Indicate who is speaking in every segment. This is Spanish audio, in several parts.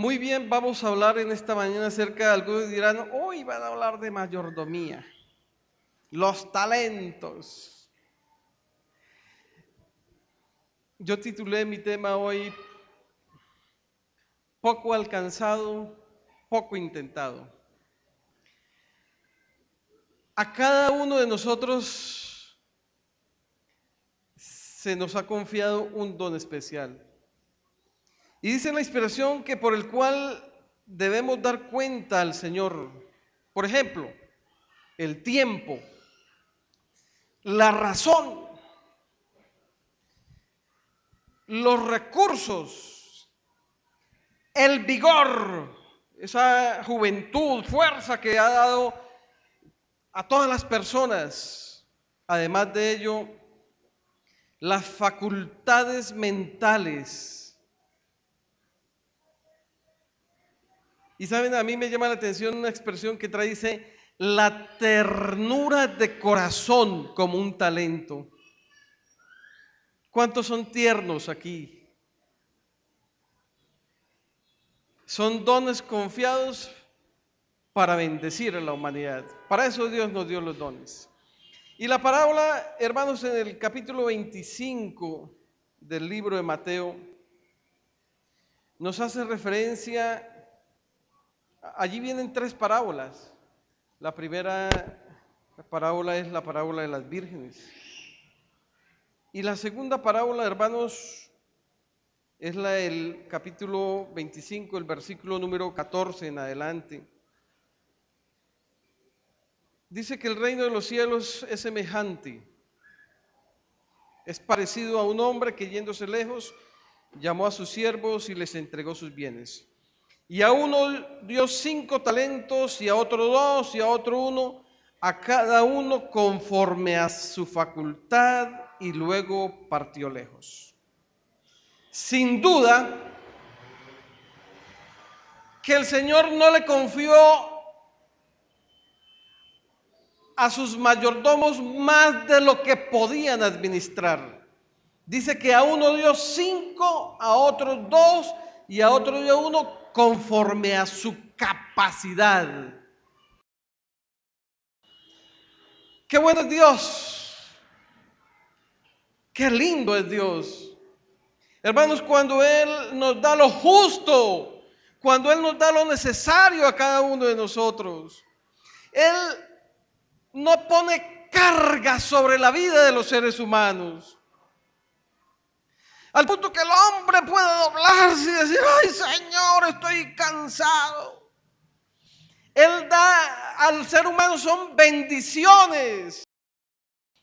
Speaker 1: Muy bien, vamos a hablar en esta mañana acerca de algunos dirán, hoy van a hablar de mayordomía, los talentos. Yo titulé mi tema hoy, poco alcanzado, poco intentado. A cada uno de nosotros se nos ha confiado un don especial. Y dice la inspiración que por el cual debemos dar cuenta al Señor. Por ejemplo, el tiempo, la razón, los recursos, el vigor, esa juventud, fuerza que ha dado a todas las personas. Además de ello, las facultades mentales. Y saben, a mí me llama la atención una expresión que trae, dice, la ternura de corazón como un talento. ¿Cuántos son tiernos aquí? Son dones confiados para bendecir a la humanidad. Para eso Dios nos dio los dones. Y la parábola, hermanos, en el capítulo 25 del libro de Mateo, nos hace referencia, allí vienen tres parábolas. La primera parábola es la parábola de las vírgenes. Y la segunda parábola, hermanos, es la del capítulo 25, el versículo número 14 en adelante. Dice que el reino de los cielos es semejante. Es parecido a un hombre que yéndose lejos, llamó a sus siervos y les entregó sus bienes. Y a uno dio 5 talentos, y a otro 2, y a otro 1, a cada uno conforme a su facultad, y luego partió lejos. Sin duda que el Señor no le confió a sus mayordomos más de lo que podían administrar. Dice que a uno dio 5, a otro 2 y a otro dio 1 conforme a su capacidad. ¡Qué bueno es Dios! ¡Qué lindo es Dios! Hermanos, cuando Él nos da lo justo, cuando Él nos da lo necesario a cada uno de nosotros, Él no pone carga sobre la vida de los seres humanos. Al punto que el hombre puede doblarse y decir, ay Señor, estoy cansado. Él da al ser humano son bendiciones.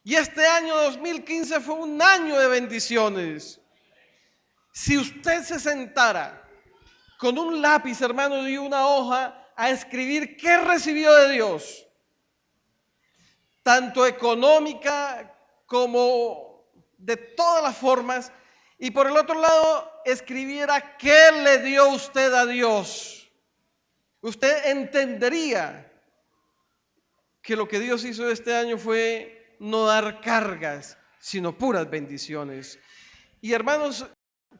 Speaker 1: Y este año 2015 fue un año de bendiciones. Si usted se sentara con un lápiz, hermano, y una hoja a escribir qué recibió de Dios, tanto económica como de todas las formas, y por el otro lado escribiera qué le dio usted a Dios, usted entendería que lo que Dios hizo este año fue no dar cargas, sino puras bendiciones. Y hermanos,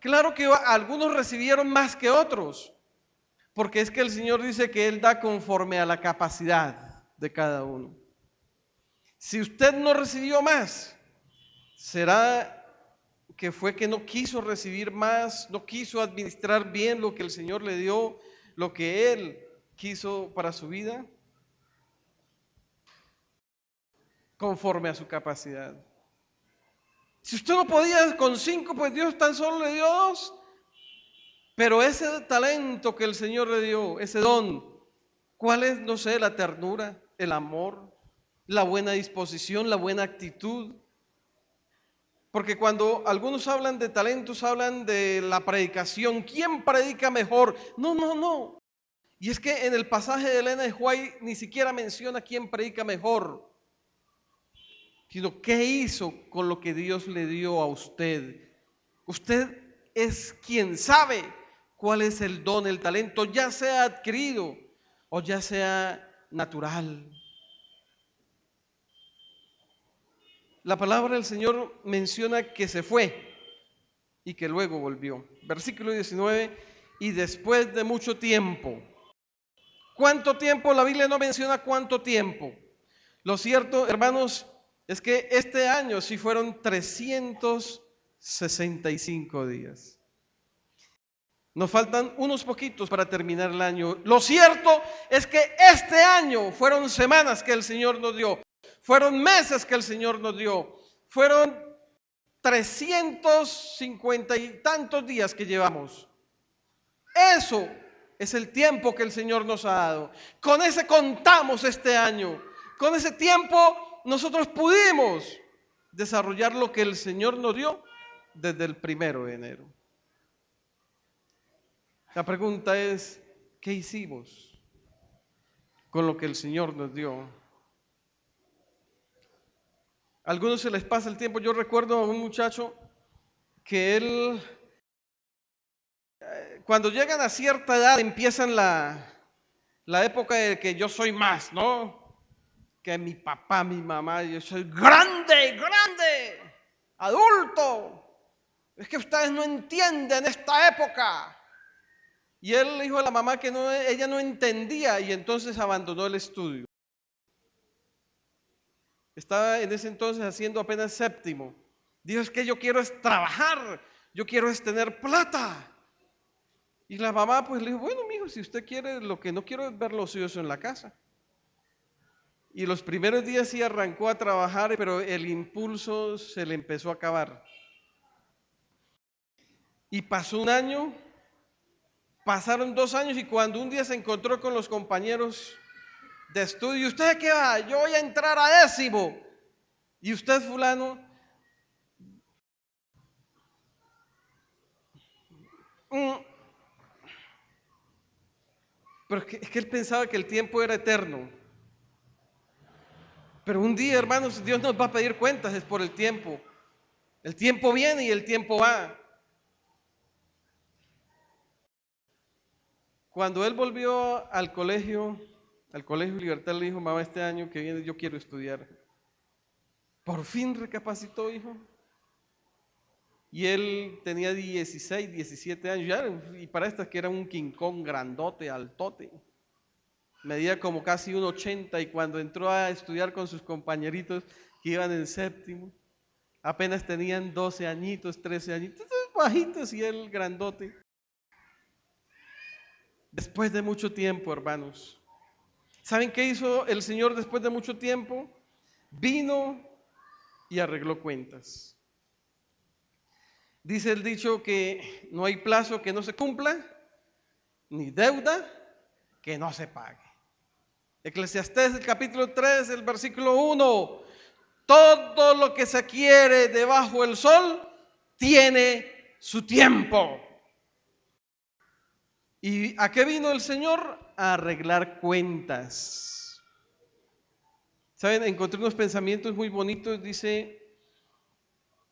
Speaker 1: claro que algunos recibieron más que otros, porque es que el Señor dice que Él da conforme a la capacidad de cada uno. Si usted no recibió más, será que fue que no quiso recibir más, no quiso administrar bien lo que el Señor le dio, lo que Él quiso para su vida, conforme a su capacidad. Si usted no podía con 5, pues Dios tan solo le dio 2. Pero ese talento que el Señor le dio, ese don, ¿cuál es? No sé, la ternura, el amor, la buena disposición, la buena actitud. Porque cuando algunos hablan de talentos, hablan de la predicación. ¿Quién predica mejor? No. Y es que en el pasaje de Elena de White ni siquiera menciona quién predica mejor, sino qué hizo con lo que Dios le dio a usted. Usted es quien sabe cuál es el don, el talento, ya sea adquirido o ya sea natural. La palabra del Señor menciona que se fue y que luego volvió. Versículo 19, y después de mucho tiempo. ¿Cuánto tiempo? La Biblia no menciona cuánto tiempo. Lo cierto, hermanos, es que este año sí fueron 365 días. Nos faltan unos poquitos para terminar el año. Lo cierto es que este año fueron semanas que el Señor nos dio, fueron meses que el Señor nos dio, fueron 350 y tantos días que llevamos. Eso es el tiempo que el Señor nos ha dado. Con ese contamos este año. Con ese tiempo nosotros pudimos desarrollar lo que el Señor nos dio desde el 1 de enero. La pregunta es, ¿qué hicimos con lo que el Señor nos dio? A algunos se les pasa el tiempo. Yo recuerdo a un muchacho que él, cuando llegan a cierta edad, empiezan la época de que yo soy más, ¿no? Que mi papá, mi mamá, yo soy grande, adulto. Es que ustedes no entienden esta época. Y él le dijo a la mamá que no, ella no entendía y entonces abandonó el estudio. Estaba en ese entonces haciendo apenas séptimo. Dijo, es que yo quiero es trabajar, yo quiero es tener plata. Y la mamá pues le dijo, bueno, mijo, si usted quiere, lo que no quiero es verlo ocioso en la casa. Y los primeros días sí arrancó a trabajar, pero el impulso se le empezó a acabar. Y pasó un año, pasaron 2 años y cuando un día se encontró con los compañeros de estudio, ¿usted qué va? Yo voy a entrar a 10º. ¿Y usted, fulano? Pero es que él pensaba que el tiempo era eterno. Pero un día, hermanos, Dios nos va a pedir cuentas, es por el tiempo. El tiempo viene y el tiempo va. Cuando él volvió al colegio Libertad, le dijo, mamá, este año que viene yo quiero estudiar. Por fin recapacitó, hijo. Y él tenía 16, 17 años, ya, y para estas que era un King Kong grandote, altote. Medía como casi 1,80 y cuando entró a estudiar con sus compañeritos que iban en séptimo, apenas tenían 12 añitos, 13 añitos, bajitos y él grandote. Después de mucho tiempo, hermanos, ¿saben qué hizo el Señor después de mucho tiempo? Vino y arregló cuentas. Dice el dicho que no hay plazo que no se cumpla, ni deuda que no se pague. Eclesiastés, el capítulo 3, el versículo 1. Todo lo que se quiere debajo del sol tiene su tiempo. ¿Y a qué vino el Señor? A arreglar cuentas. ¿Saben? Encontré unos pensamientos muy bonitos. Dice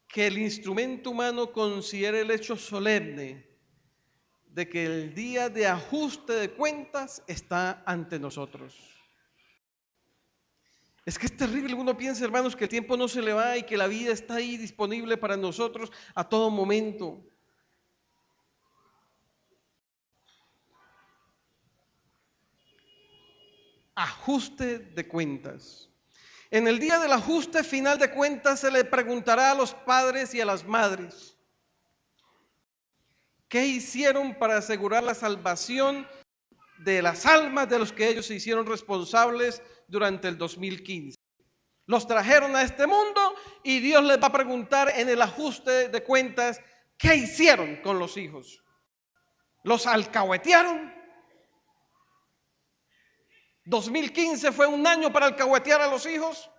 Speaker 1: que el instrumento humano considera el hecho solemne de que el día de ajuste de cuentas está ante nosotros. Es que es terrible, uno piensa, hermanos, que el tiempo no se le va y que la vida está ahí disponible para nosotros a todo momento. Ajuste de cuentas. En el día del ajuste final de cuentas se le preguntará a los padres y a las madres, ¿qué hicieron para asegurar la salvación de las almas de los que ellos se hicieron responsables durante el 2015? Los trajeron a este mundo y Dios les va a preguntar en el ajuste de cuentas, ¿qué hicieron con los hijos? ¿Los alcahuetearon? 2015 fue un año para alcahuetear a los hijos.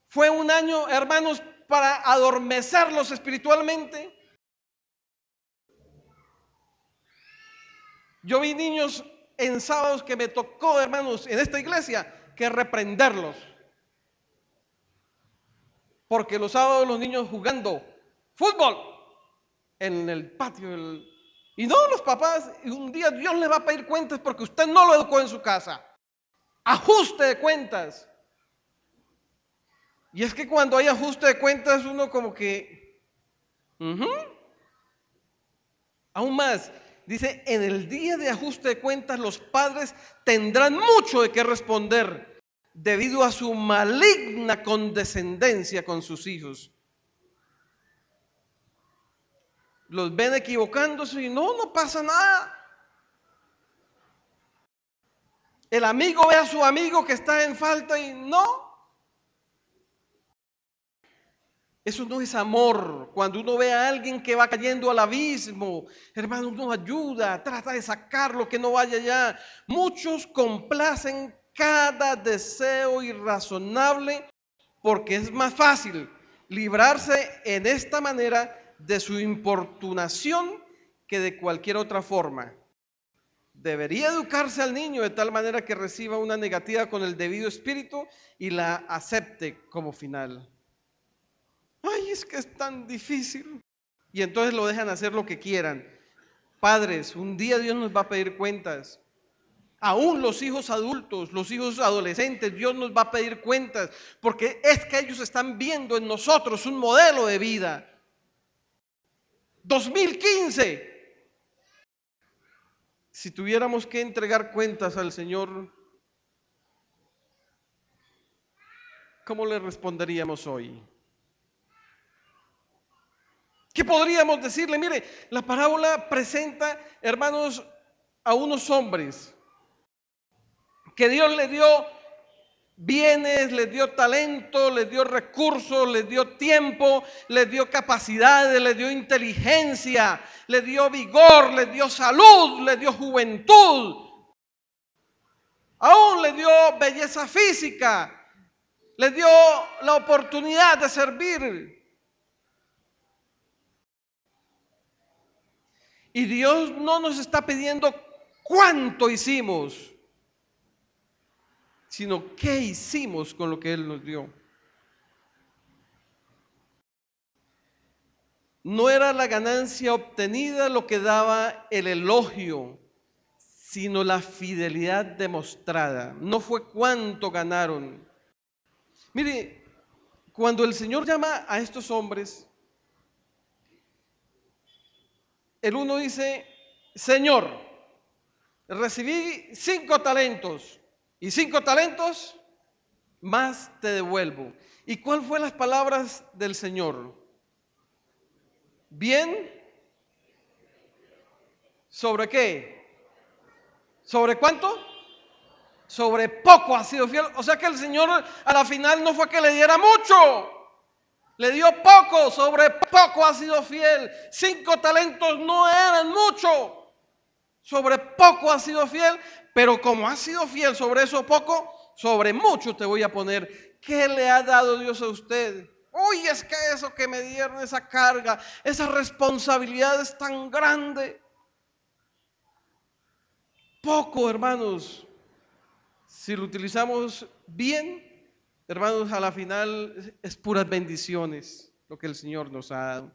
Speaker 1: Fue un año, hermanos, para adormecerlos espiritualmente. Yo vi niños en sábados que me tocó, hermanos, en esta iglesia, que reprenderlos. Porque los sábados los niños jugando fútbol en el patio. Y no los papás, y un día Dios les va a pedir cuentas porque usted no lo educó en su casa. Ajuste de cuentas. Y es que cuando hay ajuste de cuentas uno como que... Aún más, Dice, en el día de ajuste de cuentas los padres tendrán mucho de qué responder debido a su maligna condescendencia con sus hijos. Los ven equivocándose y no pasa nada. El amigo ve a su amigo que está en falta y no. Eso no es amor. Cuando uno ve a alguien que va cayendo al abismo, hermano, uno ayuda, trata de sacarlo, que no vaya allá. Muchos complacen cada deseo irrazonable porque es más fácil librarse en esta manera de su importunación que de cualquier otra forma. Debería educarse al niño de tal manera que reciba una negativa con el debido espíritu y la acepte como final. Ay, es que es tan difícil. Y entonces lo dejan hacer lo que quieran. Padres, un día Dios nos va a pedir cuentas. Aún los hijos adultos, los hijos adolescentes, Dios nos va a pedir cuentas, porque es que ellos están viendo en nosotros un modelo de vida. 2015. Si tuviéramos que entregar cuentas al Señor, ¿cómo le responderíamos hoy? ¿Qué podríamos decirle? Mire, la parábola presenta, hermanos, a unos hombres que Dios les dio bienes, les dio talento, les dio recursos, les dio tiempo, les dio capacidades, les dio inteligencia, les dio vigor, les dio salud, les dio juventud, aún les dio belleza física, les dio la oportunidad de servir. Y Dios no nos está pidiendo cuánto hicimos, sino qué hicimos con lo que Él nos dio. No era la ganancia obtenida lo que daba el elogio, sino la fidelidad demostrada. No fue cuánto ganaron. Mire, cuando el Señor llama a estos hombres, el uno dice, Señor, recibí 5 talentos y 5 talentos más te devuelvo. ¿Y cuál fue las palabras del Señor? Bien, ¿sobre qué? ¿Sobre cuánto? Sobre poco ha sido fiel. O sea que el Señor a la final no fue que le diera mucho, le dio poco, sobre poco ha sido fiel. 5 talentos no eran mucho, sobre poco ha sido fiel, pero como ha sido fiel sobre eso poco, sobre mucho te voy a poner. ¿Qué le ha dado Dios a usted? Uy, es que eso que me dieron, esa carga, esa responsabilidad es tan grande. Poco, hermanos, si lo utilizamos bien, hermanos, a la final es puras bendiciones lo que el Señor nos ha dado.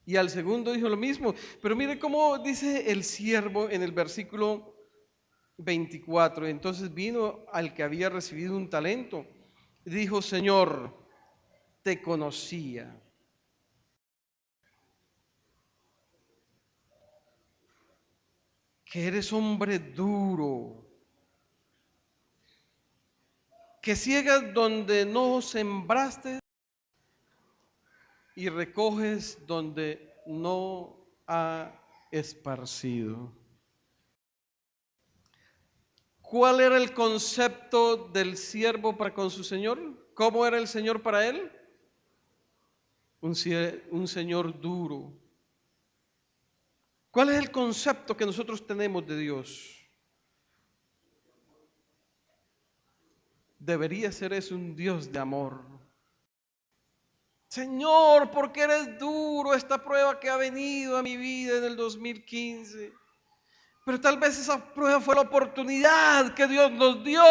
Speaker 1: Y al segundo dijo lo mismo, pero mire cómo dice el siervo en el versículo 24. Entonces vino al que había recibido un talento y dijo, Señor, te conocía. Que eres hombre duro, que ciegas donde no sembraste y recoges donde no ha esparcido. ¿Cuál era el concepto del siervo para con su Señor? ¿Cómo era el Señor para él? Un Señor duro. ¿Cuál es el concepto que nosotros tenemos de Dios? Debería ser eso, un Dios de amor. Señor, ¿por qué eres duro esta prueba que ha venido a mi vida en el 2015? Pero tal vez esa prueba fue la oportunidad que Dios nos dio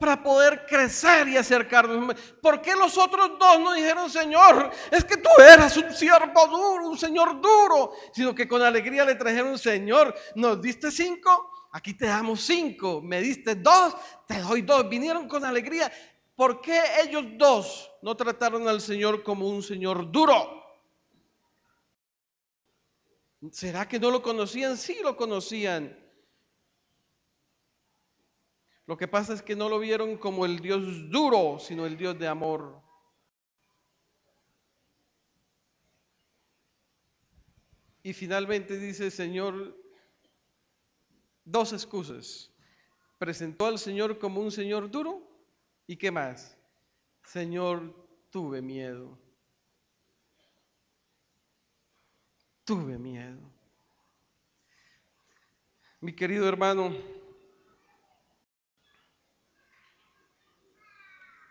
Speaker 1: para poder crecer y acercarnos. ¿Por qué los otros dos no dijeron, Señor, es que tú eras un siervo duro, un Señor duro? Sino que con alegría le trajeron, Señor, ¿nos diste 5? Aquí te damos 5. ¿Me diste 2? Te doy 2. Vinieron con alegría. ¿Por qué ellos dos no trataron al Señor como un Señor duro? ¿Será que no lo conocían? Sí lo conocían. Lo que pasa es que no lo vieron como el Dios duro, sino el Dios de amor. Y finalmente dice el Señor, dos excusas. Presentó al Señor como un Señor duro. ¿Y qué más? Señor, tuve miedo. Tuve miedo. Mi querido hermano,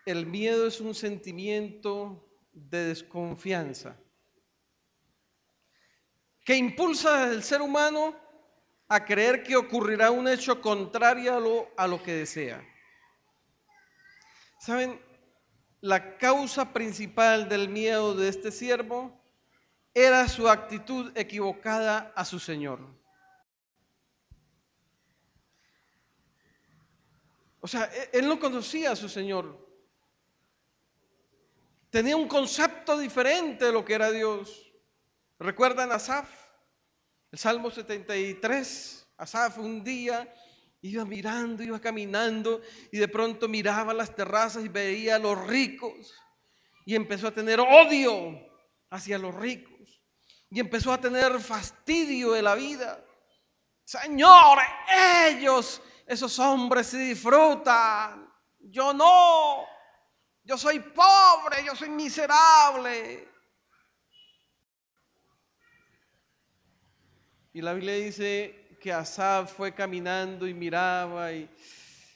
Speaker 1: el miedo es un sentimiento de desconfianza que impulsa al ser humano a creer que ocurrirá un hecho contrario a lo que desea. ¿Saben? La causa principal del miedo de este siervo era su actitud equivocada a su Señor. O sea, él no conocía a su Señor. Tenía un concepto diferente de lo que era Dios. ¿Recuerdan a Asaf? El Salmo 73. Asaf un día iba mirando, iba caminando y de pronto miraba las terrazas y veía a los ricos y empezó a tener odio hacia los ricos y empezó a tener fastidio de la vida. Señor, esos hombres se disfrutan, yo no, yo soy pobre, yo soy miserable. Y la Biblia dice que Asaf fue caminando y miraba y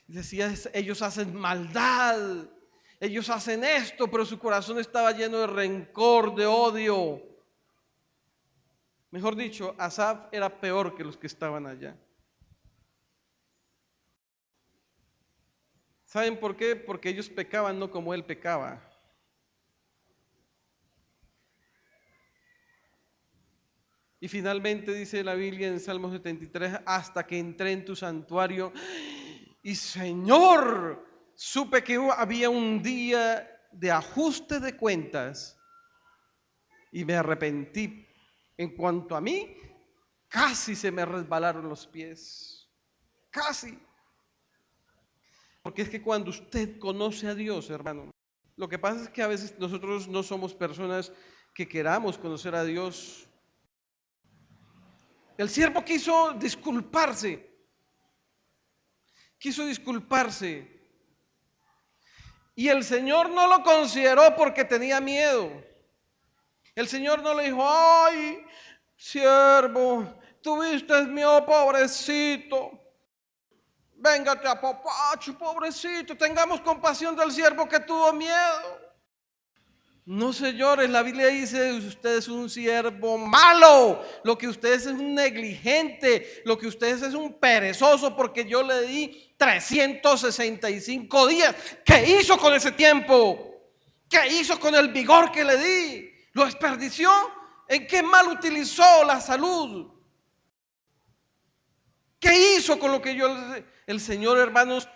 Speaker 1: decía, ellos hacen maldad, ellos hacen esto, pero su corazón estaba lleno de rencor, de odio. Mejor dicho, Asaf era peor que los que estaban allá. ¿Saben por qué? Porque ellos pecaban no como él pecaba. Y finalmente dice la Biblia en Salmo 73, hasta que entré en tu santuario y Señor, supe que había un día de ajuste de cuentas y me arrepentí. En cuanto a mí, casi se me resbalaron los pies. Casi. Porque es que cuando usted conoce a Dios, hermano, lo que pasa es que a veces nosotros no somos personas que queramos conocer a Dios. El siervo quiso disculparse. Y el Señor no lo consideró porque tenía miedo. El Señor no le dijo, ay, siervo, tuviste miedo, pobrecito. Véngate a papacho, pobrecito, tengamos compasión del siervo que tuvo miedo. No, señores, la Biblia dice, usted es un siervo malo, lo que usted es un negligente, lo que usted es un perezoso, porque yo le di 365 días. ¿Qué hizo con ese tiempo? ¿Qué hizo con el vigor que le di? ¿Lo desperdició? ¿En qué mal utilizó la salud? ¿Qué hizo con lo que yo le di? El Señor, hermanos,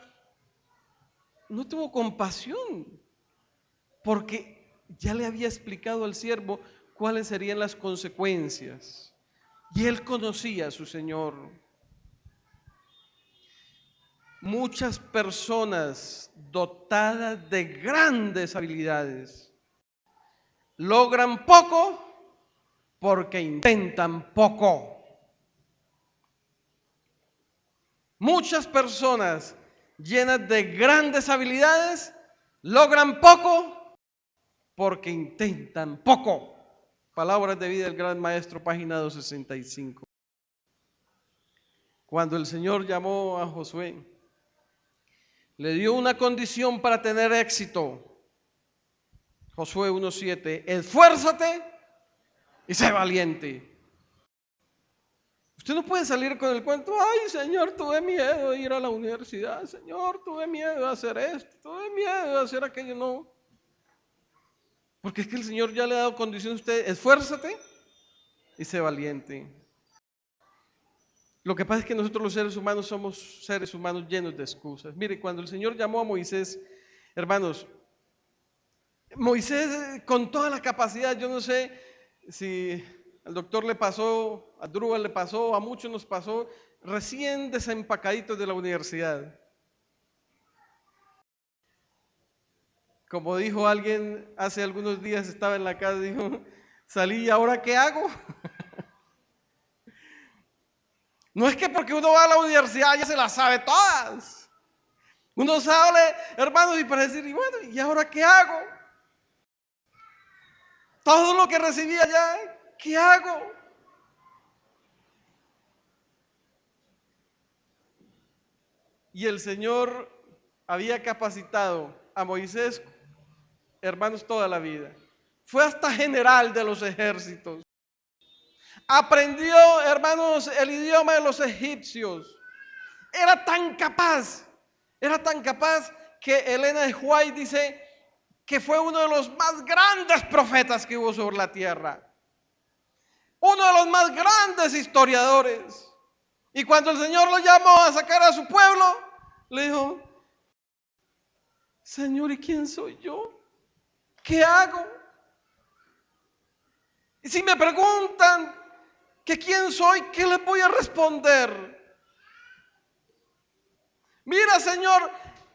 Speaker 1: no tuvo compasión, porque ya le había explicado al siervo cuáles serían las consecuencias. Y él conocía a su Señor. Muchas personas dotadas de grandes habilidades logran poco porque intentan poco. Muchas personas llenas de grandes habilidades logran poco porque intentan poco. Palabras de vida del gran maestro, página 265. Cuando el Señor llamó a Josué, le dio una condición para tener éxito. Josué 1:7, esfuérzate y sé valiente. Usted no puede salir con el cuento, ay Señor, tuve miedo de ir a la universidad, Señor, tuve miedo de hacer esto, tuve miedo de hacer aquello, no. Porque es que el Señor ya le ha dado condición a usted, esfuérzate y sé valiente. Lo que pasa es que nosotros los seres humanos somos seres humanos llenos de excusas. Mire, cuando el Señor llamó a Moisés, hermanos, Moisés con toda la capacidad, yo no sé si Al doctor le pasó, a Drúbal le pasó, a muchos nos pasó, recién desempacaditos de la universidad. Como dijo alguien hace algunos días, estaba en la casa, dijo, salí, ¿y ahora qué hago? No es que porque uno va a la universidad ya se las sabe todas. Uno sale, hermanos, y para decir, y bueno, ¿y ahora qué hago? Todo lo que recibí allá, ¿qué hago? Y el Señor había capacitado a Moisés, hermanos, toda la vida. Fue hasta general de los ejércitos. Aprendió, hermanos, el idioma de los egipcios. Era tan capaz que Elena de White dice que fue uno de los más grandes profetas que hubo sobre la tierra. Uno de los más grandes historiadores. Y cuando el Señor lo llamó a sacar a su pueblo, le dijo, Señor, ¿y quién soy yo? ¿Qué hago? Y si me preguntan que quién soy, ¿qué les voy a responder? Mira, Señor,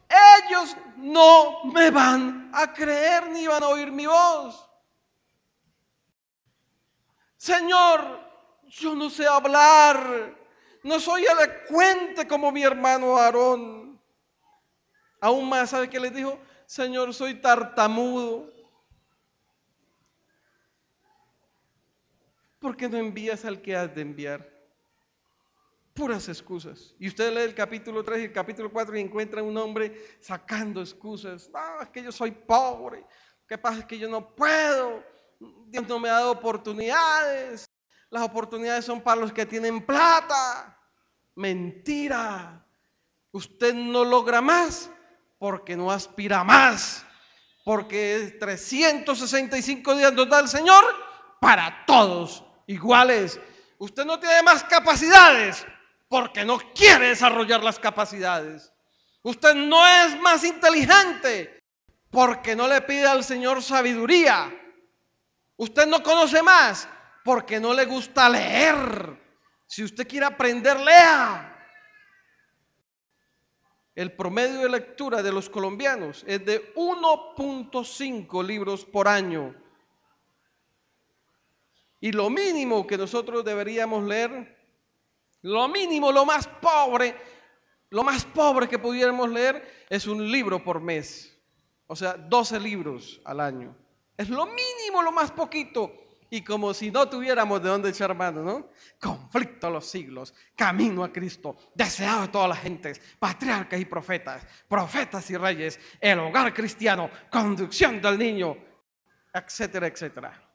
Speaker 1: ellos no me van a creer ni van a oír mi voz. Señor, yo no sé hablar, no soy elocuente como mi hermano Aarón. Aún más, ¿sabe qué les dijo? Señor, soy tartamudo. ¿Por qué no envías al que has de enviar? Puras excusas. Y usted lee el capítulo 3 y el capítulo 4 y encuentra un hombre sacando excusas. No, es que yo soy pobre. ¿Qué pasa? Es que yo no puedo. Dios no me ha dado oportunidades. Las oportunidades son para los que tienen plata. Mentira. Usted no logra más porque no aspira más. Porque 365 días nos da el Señor para todos iguales. Usted no tiene más capacidades porque no quiere desarrollar las capacidades. Usted no es más inteligente porque no le pide al Señor sabiduría. Usted no conoce más porque no le gusta leer. Si usted quiere aprender, lea. El promedio de lectura de los colombianos es de 1.5 libros por año. Y lo mínimo que nosotros deberíamos leer, lo mínimo, lo más pobre que pudiéramos leer es un libro por mes. O sea, 12 libros al año. Es lo mínimo, lo más poquito. Y como si no tuviéramos de dónde echar mano, ¿no? Conflicto a los siglos, camino a Cristo, deseado de todas las gentes, patriarcas y profetas, profetas y reyes, el hogar cristiano, conducción del niño, etcétera, etcétera.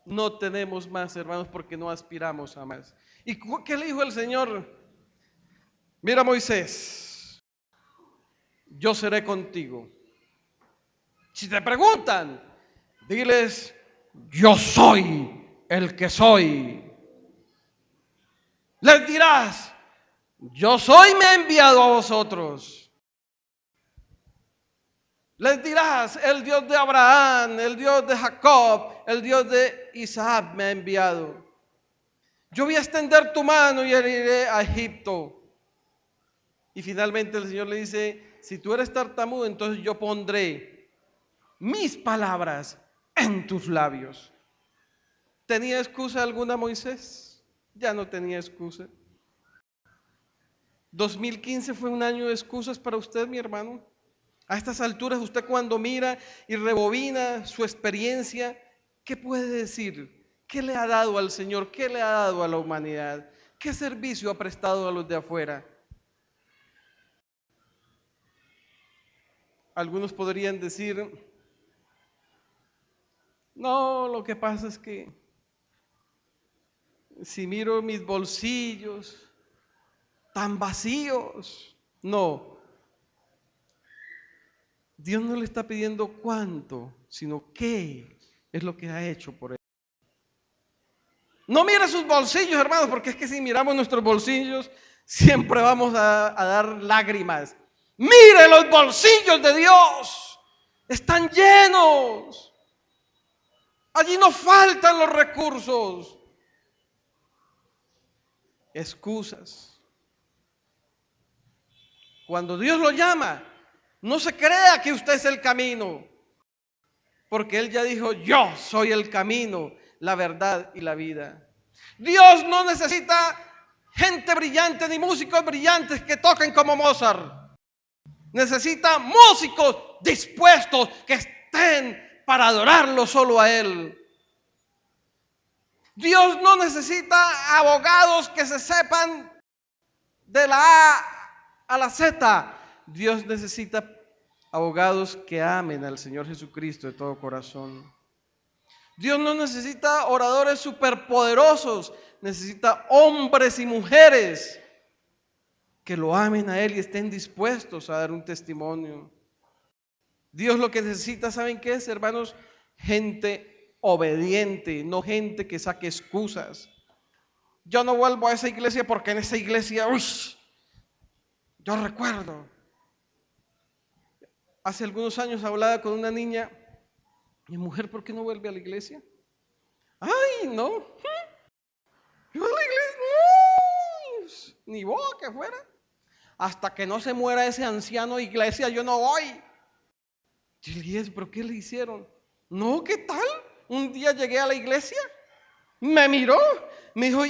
Speaker 1: No tenemos más, hermanos, porque no aspiramos a más. ¿Y qué le dijo el Señor? Mira, Moisés, yo seré contigo. Si te preguntan, diles, yo soy el que soy. Les dirás, yo soy, me he enviado a vosotros. Les dirás, el Dios de Abraham, el Dios de Jacob, el Dios de Isaac me ha enviado. Yo voy a extender tu mano y iré a Egipto. Y finalmente el Señor le dice, si tú eres tartamudo, entonces yo pondré mis palabras en tus labios. ¿Tenía excusa alguna Moisés? Ya no tenía excusa. 2015 fue un año de excusas para usted, mi hermano. A estas alturas, usted cuando mira y rebobina su experiencia, ¿qué puede decir? ¿Qué le ha dado al Señor? ¿Qué le ha dado a la humanidad? ¿Qué servicio ha prestado a los de afuera? Algunos podrían decir, no, lo que pasa es que si miro mis bolsillos tan vacíos, no. Dios no le está pidiendo cuánto, sino qué es lo que ha hecho por él. No mire sus bolsillos, hermanos, porque es que si miramos nuestros bolsillos, siempre vamos a dar lágrimas. Mire los bolsillos de Dios, están llenos. Allí no faltan los recursos. Excusas. Cuando Dios lo llama, no se crea que usted es el camino, porque Él ya dijo: yo soy el camino, la verdad y la vida. Dios no necesita gente brillante ni músicos brillantes que toquen como Mozart. Necesita músicos dispuestos que estén para adorarlo solo a Él. Dios no necesita abogados que se sepan de la A a la Z. Dios necesita abogados que amen al Señor Jesucristo de todo corazón. Dios no necesita oradores superpoderosos, necesita hombres y mujeres que lo amen a Él y estén dispuestos a dar un testimonio. Dios lo que necesita, ¿saben qué es, hermanos? Gente obediente, no gente que saque excusas. Yo no vuelvo a esa iglesia porque en esa iglesia, yo recuerdo, hace algunos años hablaba con una niña: mi mujer, ¿por qué no vuelve a la iglesia? Ay, no, yo a la iglesia, no, ni vos que fuera. Hasta que no se muera ese anciano de iglesia, yo no voy. Yo le dije: ¿pero qué le hicieron? No, ¿qué tal? Un día llegué a la iglesia, me miró, me dijo: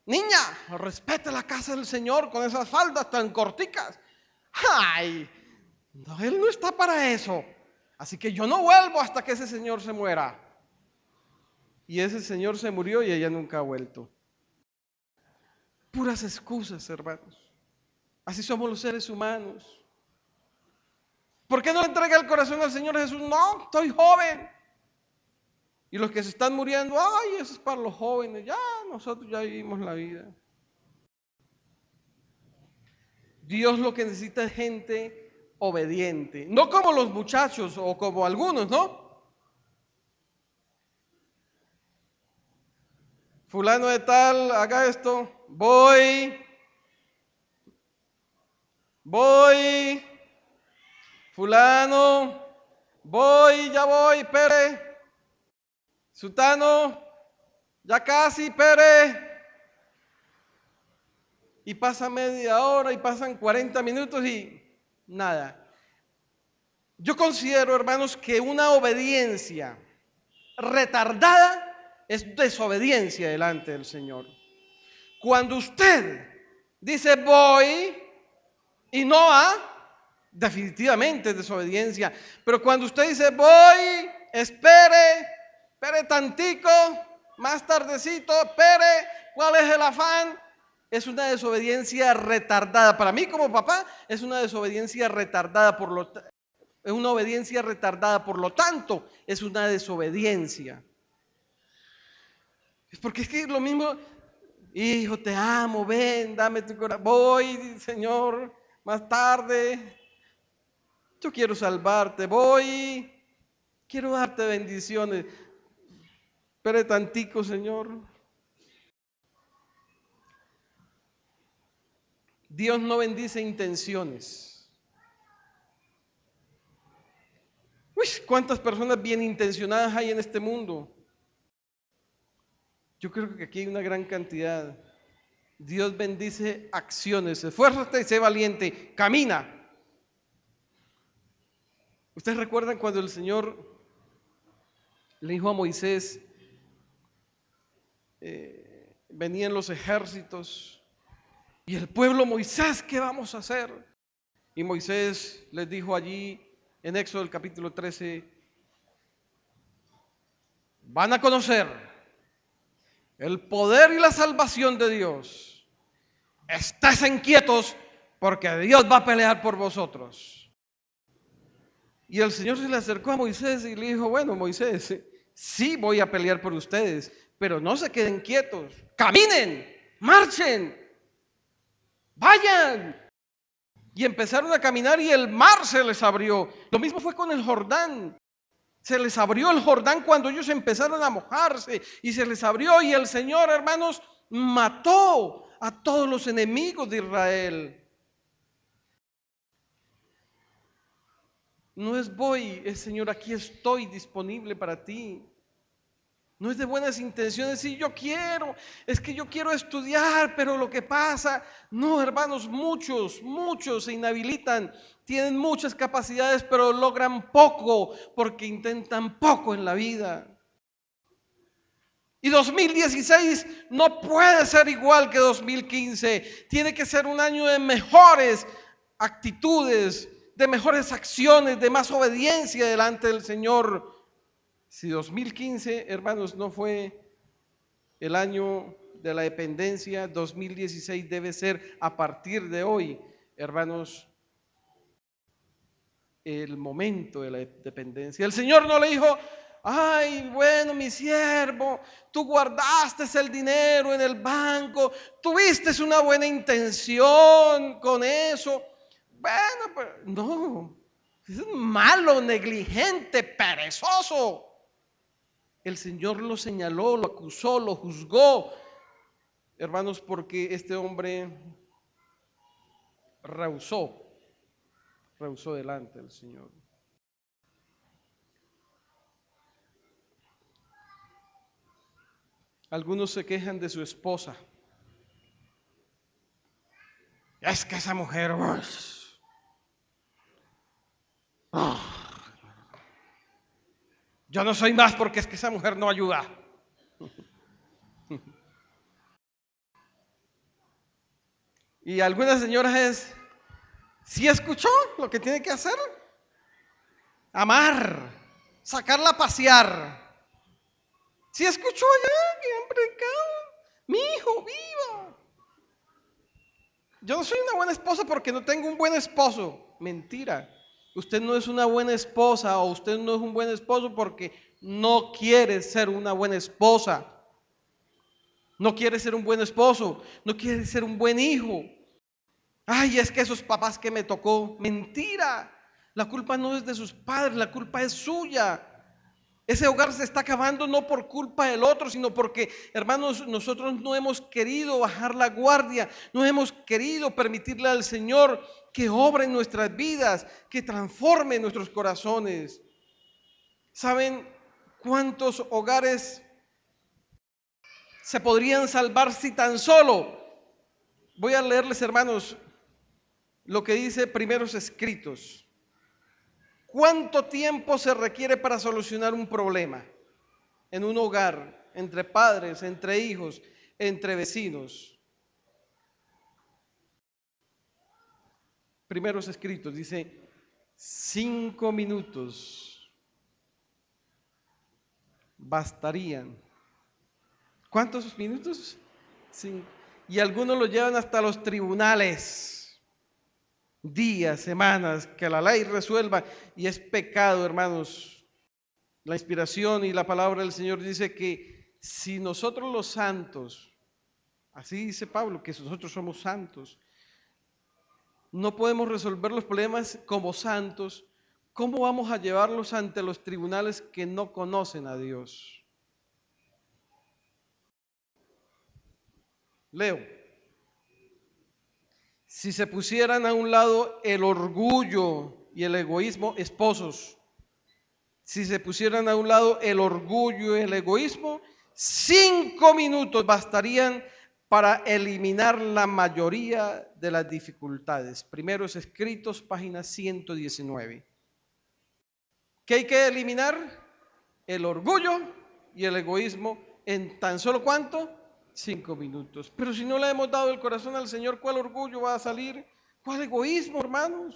Speaker 1: niña, respete la casa del Señor con esas faldas tan corticas. Ay, no, Él no está para eso. Así que yo no vuelvo hasta que ese señor se muera. Y ese señor se murió y ella nunca ha vuelto. Puras excusas, hermanos. Así somos los seres humanos. ¿Por qué no le entrega el corazón al Señor Jesús? No, estoy joven. Y los que se están muriendo: ay, eso es para los jóvenes. Ya, nosotros ya vivimos la vida. Dios lo que necesita es gente obediente. No como los muchachos o como algunos, ¿no? Fulano de tal, haga esto. Voy. Fulano, ya voy, espere. Sutano, ya casi, espere. Y pasa media hora y pasan 40 minutos y nada. Yo considero, hermanos, que una obediencia retardada es desobediencia delante del Señor. Cuando usted dice voy y no va, definitivamente es desobediencia. Pero cuando usted dice voy, espere tantico, más tardecito, espere, ¿cuál es el afán? Es una desobediencia retardada. Para mí como papá es una desobediencia retardada, es una obediencia retardada, por lo tanto es una desobediencia. Es porque es que es lo mismo: hijo, te amo, ven, dame tu corazón. Voy, Señor, más tarde. Yo quiero salvarte, voy, quiero darte bendiciones. Espere tantico, Señor. Dios no bendice intenciones. Uy, ¿cuántas personas bien intencionadas hay en este mundo? Yo creo que aquí hay una gran cantidad. Dios bendice acciones. Esfuérzate y sé valiente. Camina. ¿Ustedes recuerdan cuando el Señor le dijo a Moisés, venían los ejércitos y el pueblo: Moisés, ¿qué vamos a hacer? Y Moisés les dijo allí en Éxodo el capítulo 13: van a conocer el poder y la salvación de Dios. Esténse quietos porque Dios va a pelear por vosotros. Y el Señor se le acercó a Moisés y le dijo: bueno, Moisés, sí voy a pelear por ustedes, pero no se queden quietos. Caminen, marchen, vayan. Y empezaron a caminar y el mar se les abrió. Lo mismo fue con el Jordán. Se les abrió el Jordán cuando ellos empezaron a mojarse y se les abrió, y el Señor, hermanos, mató a todos los enemigos de Israel. No es voy, es Señor, aquí estoy disponible para ti. No es de buenas intenciones. Sí, es que yo quiero estudiar, pero lo que pasa, no, hermanos, muchos se inhabilitan, tienen muchas capacidades, pero logran poco porque intentan poco en la vida. Y 2016 no puede ser igual que 2015. Tiene que ser un año de mejores actitudes, de mejores acciones, de más obediencia delante del Señor. Si 2015, hermanos, no fue el año de la dependencia, 2016 debe ser a partir de hoy, hermanos, el momento de la dependencia. El Señor no le dijo: ay, bueno, mi siervo, tú guardaste el dinero en el banco, tuviste una buena intención con eso. Bueno, pues no, es malo, negligente, perezoso. El Señor lo señaló, lo acusó, lo juzgó, hermanos, porque este hombre rehusó delante del Señor. Algunos se quejan de su esposa. Es que esa mujer, yo no soy más porque es que esa mujer no ayuda. Y algunas señoras es: ¿sí escuchó lo que tiene que hacer? Amar, sacarla a pasear. ¿Sí escuchó allá que han predicado? Mi hijo, viva. Yo no soy una buena esposa porque no tengo un buen esposo. Mentira. Usted no es una buena esposa, o usted no es un buen esposo porque no quiere ser una buena esposa. No quiere ser un buen esposo, no quiere ser un buen hijo. Ay, es que esos papás que me tocó. Mentira. La culpa no es de sus padres, la culpa es suya. Ese hogar se está acabando no por culpa del otro, sino porque, hermanos, nosotros no hemos querido bajar la guardia, no hemos querido permitirle al Señor que obre en nuestras vidas, que transforme nuestros corazones. ¿Saben cuántos hogares se podrían salvar si tan solo? Voy a leerles, hermanos, lo que dice Primeros Escritos. ¿Cuánto tiempo se requiere para solucionar un problema en un hogar, entre padres, entre hijos, entre vecinos? Primeros Escritos dice 5 minutos bastarían. ¿Cuántos minutos? 5. Y algunos lo llevan hasta los tribunales. Días, semanas, que la ley resuelva, y es pecado, hermanos. La inspiración y la palabra del Señor dice que si nosotros los santos, así dice Pablo, que nosotros somos santos, no podemos resolver los problemas como santos, ¿cómo vamos a llevarlos ante los tribunales que no conocen a Dios? Leo: si se pusieran a un lado el orgullo y el egoísmo, esposos, si se pusieran a un lado el orgullo y el egoísmo, 5 minutos bastarían para eliminar la mayoría de las dificultades. Primeros Escritos, página 119. ¿Qué hay que eliminar? El orgullo y el egoísmo en tan solo ¿cuánto? 5 minutos. Pero si no le hemos dado el corazón al Señor, ¿cuál orgullo va a salir? ¿Cuál egoísmo, hermanos?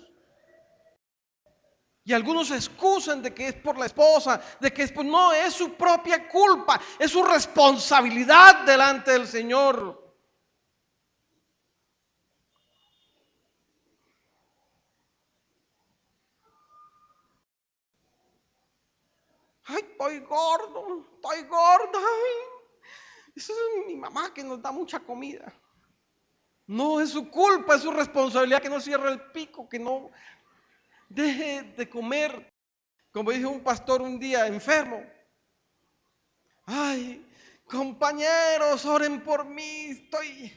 Speaker 1: Y algunos se excusan de que es por la esposa, de que no, es su propia culpa, es su responsabilidad delante del Señor. Ay, estoy gordo, estoy gorda. Ay, eso es mi mamá que nos da mucha comida. No, es su culpa, es su responsabilidad que no cierre el pico, que no deje de comer. Como dijo un pastor un día, enfermo: ay, compañeros, oren por mí, estoy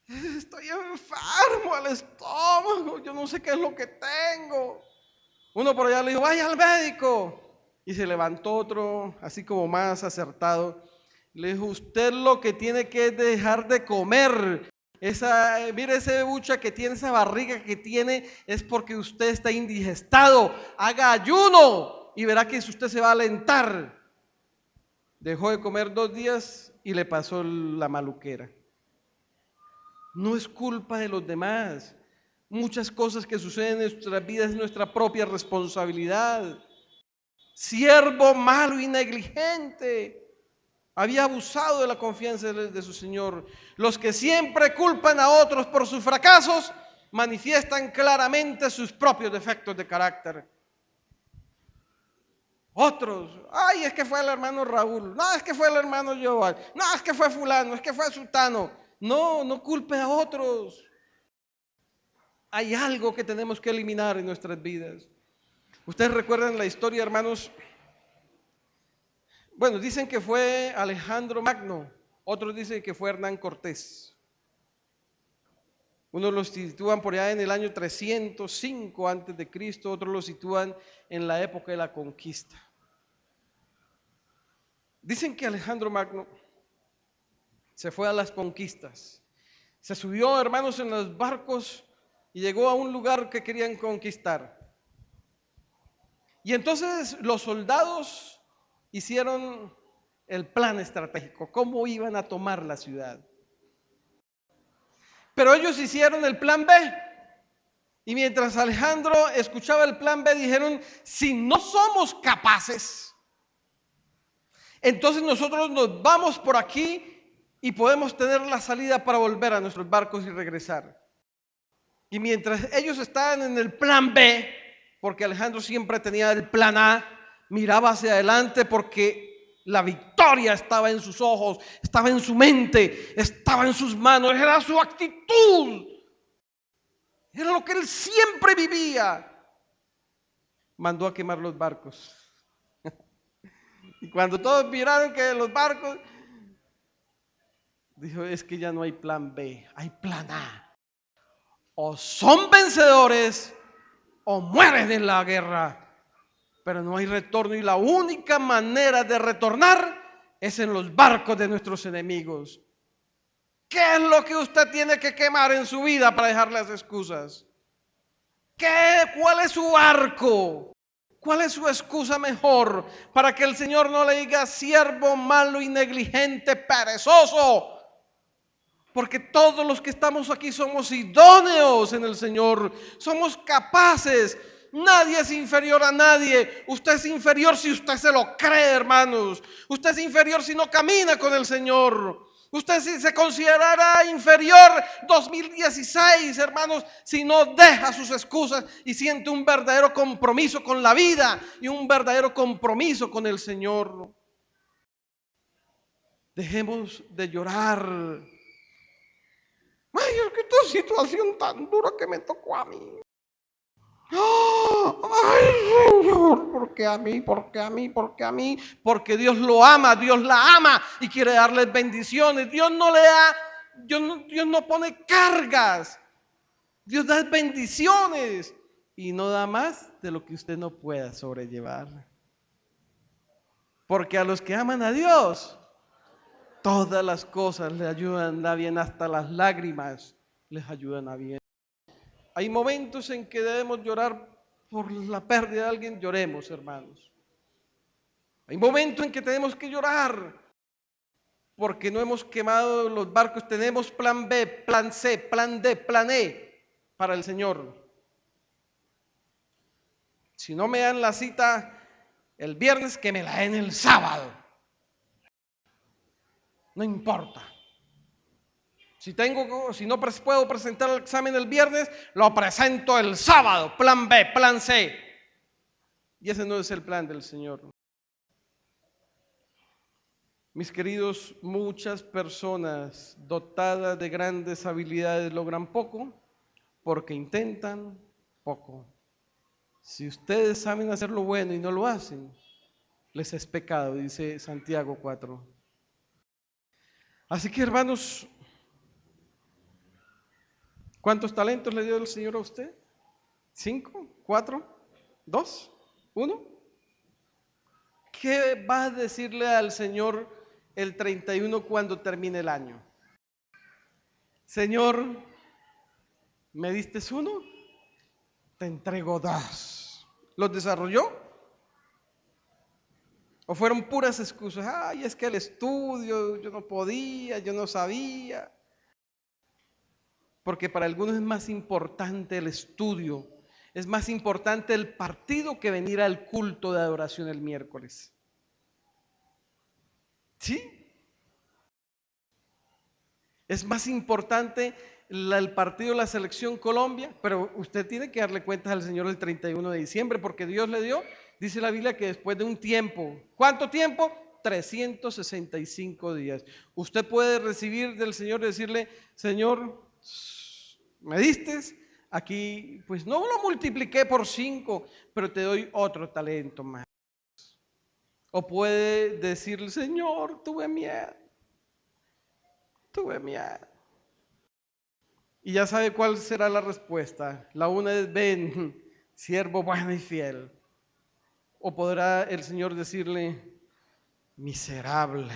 Speaker 1: enfermo al estómago, yo no sé qué es lo que tengo. Uno por allá le dijo: vaya al médico. Y se levantó otro, así como más acertado. Le dijo, usted lo que tiene que dejar de comer. Mire ese bucha que tiene, esa barriga que tiene, es porque usted está indigestado. Haga ayuno y verá que usted se va a alentar. Dejó de comer 2 días y le pasó la maluquera. No es culpa de los demás. Muchas cosas que suceden en nuestras vidas es nuestra propia responsabilidad. Siervo malo y negligente. Había abusado de la confianza de su Señor. Los que siempre culpan a otros por sus fracasos manifiestan claramente sus propios defectos de carácter. Otros, ay, es que fue el hermano Raúl, no, es que fue el hermano Joel, no, es que fue fulano, es que fue sultano. No, no culpe a otros. Hay algo que tenemos que eliminar en nuestras vidas. Ustedes recuerdan la historia, hermanos. Bueno, dicen que fue Alejandro Magno, otros dicen que fue Hernán Cortés. Unos lo sitúan por allá en el año 305 antes de Cristo, otros lo sitúan en la época de la conquista. Dicen que Alejandro Magno se fue a las conquistas. Se subió, hermanos, en los barcos y llegó a un lugar que querían conquistar. Y entonces los soldados hicieron el plan estratégico, cómo iban a tomar la ciudad. Pero ellos hicieron el plan B. Y mientras Alejandro escuchaba el plan B, dijeron, si no somos capaces, entonces nosotros nos vamos por aquí y podemos tener la salida para volver a nuestros barcos y regresar. Y mientras ellos estaban en el plan B, porque Alejandro siempre tenía el plan A, miraba hacia adelante porque la victoria estaba en sus ojos, estaba en su mente, estaba en sus manos, era su actitud, era lo que él siempre vivía. Mandó a quemar los barcos. Y cuando todos miraron que los barcos, dijo, es que ya no hay plan B, hay plan A. O son vencedores o mueren en la guerra, pero no hay retorno y la única manera de retornar es en los barcos de nuestros enemigos. ¿Qué es lo que usted tiene que quemar en su vida para dejar las excusas? ¿Cuál es su barco? ¿Cuál es su excusa mejor para que el Señor no le diga siervo malo y negligente, perezoso? Porque todos los que estamos aquí somos idóneos en el Señor, somos capaces. Nadie es inferior a nadie. Usted es inferior si usted se lo cree, hermanos. Usted es inferior si no camina con el Señor. Usted sí se considerará inferior 2016, hermanos, si no deja sus excusas y siente un verdadero compromiso con la vida y un verdadero compromiso con el Señor. Dejemos de llorar. Ay, es que esta situación tan dura que me tocó a mí. Ay, Señor, ¿por qué a mí? ¿Por qué a mí? ¿Por qué a mí? Porque Dios lo ama, Dios la ama y quiere darles bendiciones. Dios no pone cargas. Dios da bendiciones y no da más de lo que usted no pueda sobrellevar. Porque a los que aman a Dios, todas las cosas les ayudan a bien, hasta las lágrimas les ayudan a bien. Hay momentos en que debemos llorar por la pérdida de alguien, lloremos, hermanos. Hay momentos en que tenemos que llorar porque no hemos quemado los barcos, tenemos plan B, plan C, plan D, plan E para el Señor. Si no me dan la cita el viernes, que me la den el sábado. No importa. Si no puedo presentar el examen el viernes, lo presento el sábado. Plan B, plan C. Y ese no es el plan del Señor. Mis queridos, muchas personas dotadas de grandes habilidades logran poco porque intentan poco. Si ustedes saben hacer lo bueno y no lo hacen, les es pecado, dice Santiago 4. Así que, hermanos, ¿cuántos talentos le dio el Señor a usted? 5, 4, 2, 1. ¿Qué vas a decirle al Señor el 31 cuando termine el año? Señor, ¿me diste uno? Te entrego dos. ¿Los desarrolló? ¿O fueron puras excusas? Ay, es que el estudio, yo no podía, yo no sabía. Porque para algunos es más importante el estudio, es más importante el partido que venir al culto de adoración el miércoles. ¿Sí? Es más importante el partido de la selección Colombia, pero usted tiene que darle cuentas al Señor el 31 de diciembre, porque Dios le dio, dice la Biblia, que después de un tiempo, ¿cuánto tiempo? 365 días. Usted puede recibir del Señor y decirle, Señor, ¿me diste? Aquí, pues no lo multipliqué por 5, pero te doy otro talento más. O puede decirle, Señor, tuve miedo. Y ya sabe cuál será la respuesta. La una es, ven, siervo bueno y fiel. O podrá el Señor decirle, miserable,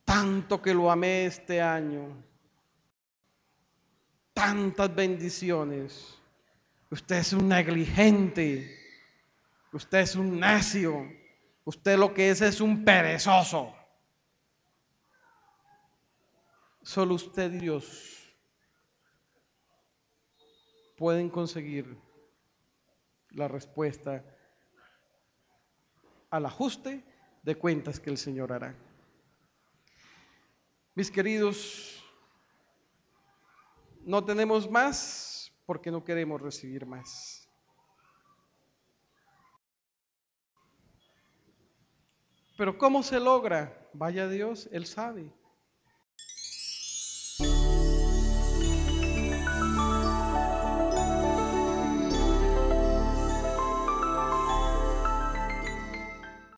Speaker 1: tanto que lo amé este año, tantas bendiciones. Usted es un negligente, usted es un necio, usted lo que es un perezoso. Solo usted y Dios pueden conseguir la respuesta al ajuste de cuentas que el Señor hará. Mis queridos, no tenemos más porque no queremos recibir más. Pero ¿cómo se logra? Vaya Dios, Él sabe.